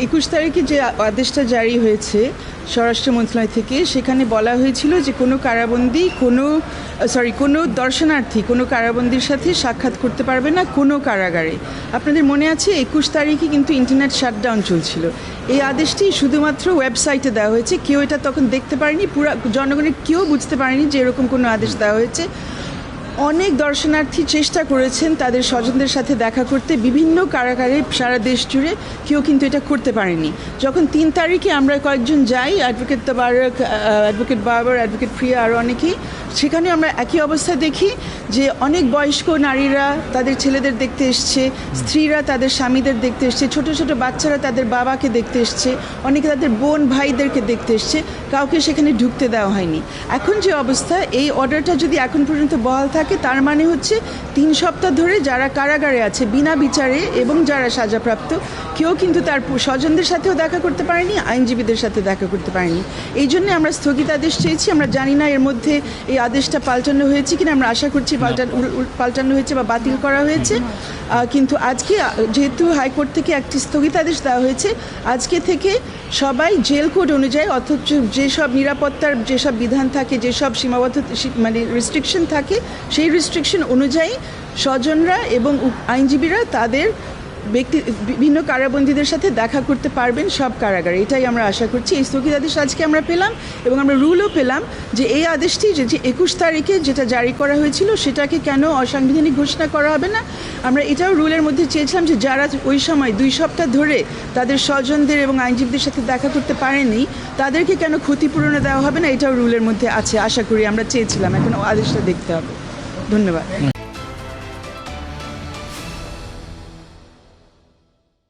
21 তারিখে যে আদেশটা জারি হয়েছে স্বরাষ্ট্র মন্ত্রণালয় থেকে, সেখানে বলা হয়েছিল যে কোনো কারাবন্দী কোনো দর্শনার্থী কোনো কারাবন্দির সাথে সাক্ষাৎ করতে পারবে না কোনো কারাগারে। আপনাদের মনে আছে 21 তারিখে কিন্তু ইন্টারনেট শাটডাউন চলছিল। এই আদেশটি শুধুমাত্র ওয়েবসাইটে দেওয়া হয়েছে, কেউ এটা তখন দেখতে পারেনি, পুরো জনগণের কেউ বুঝতে পারেনি যে এরকম কোনো আদেশ দেওয়া হয়েছে। অনেক দর্শনার্থী চেষ্টা করেছেন তাদের স্বজনদের সাথে দেখা করতে বিভিন্ন কারাগারে সারা দেশ জুড়ে, কেউ কিন্তু এটা করতে পারেনি। যখন 3 তারিখে আমরা কয়েকজন যাই, অ্যাডভোকেট তাবারক, অ্যাডভোকেট বাবর, অ্যাডভোকেট প্রিয়া, আরও অনেকেই, সেখানে আমরা একই অবস্থা দেখি যে অনেক বয়স্ক নারীরা তাদের ছেলেদের দেখতে এসছে, স্ত্রীরা তাদের স্বামীদের দেখতে এসছে, ছোট ছোট বাচ্চারা তাদের বাবাকে দেখতে এসছে, অনেকে তাদের বোন ভাইদেরকে দেখতে এসছে, কাউকে সেখানে ঢুকতে দেওয়া হয়নি। এখন যে অবস্থা, এই অর্ডারটা যদি এখন পর্যন্ত বহাল থাকে, তার মানে হচ্ছে 3 সপ্তাহ ধরে যারা কারাগারে আছে বিনা বিচারে এবং যারা সাজাপ্রাপ্ত, কেউ কিন্তু তার স্বজনদের সাথেও দেখা করতে পারেনি, আইনজীবীদের সাথে দেখা করতে পারেনি। এই জন্য আমরা স্থগিতাদেশ চেয়েছি। আমরা জানি না এর মধ্যে এই আদেশটা পাল্টানো হয়েছে কিনা, আমরা আশা করছি পাল্টানো হয়েছে বা বাতিল করা হয়েছে। কিন্তু আজকে যেহেতু হাইকোর্ট থেকে একটি স্থগিতাদেশ দেওয়া হয়েছে, আজকে থেকে সবাই জেল কোড অনুযায়ী, অথচ যেসব নিরাপত্তার যেসব বিধান থাকে, যেসব সীমাবদ্ধতা রেস্ট্রিকশন থাকে, সেই রেস্ট্রিকশন অনুযায়ী স্বজনরা এবং আইনজীবীরা তাদের বিভিন্ন কারাবন্দীদের সাথে দেখা করতে পারবেন সব কারাগারে। এটাই আমরা আশা করছি। এই স্থগিতাদেশ আজকে আমরা পেলাম এবং আমরা রুলও পেলাম যে এই আদেশটি যে 21 তারিখে যেটা জারি করা হয়েছিল সেটাকে কেন অসাংবিধানিক ঘোষণা করা হবে না। আমরা এটাও রুলের মধ্যে চেয়েছিলাম যে যারা ওই সময় 2 সপ্তাহ ধরে তাদের স্বজনদের এবং আইনজীবীদের সাথে দেখা করতে পারেনি, তাদেরকে কেন ক্ষতিপূরণ দেওয়া হবে না, এটাও রুলের মধ্যে আছে। আশা করি আমরা চেয়েছিলাম, এখন আদেশটা দেখতে হবে। ধন্যবাদ।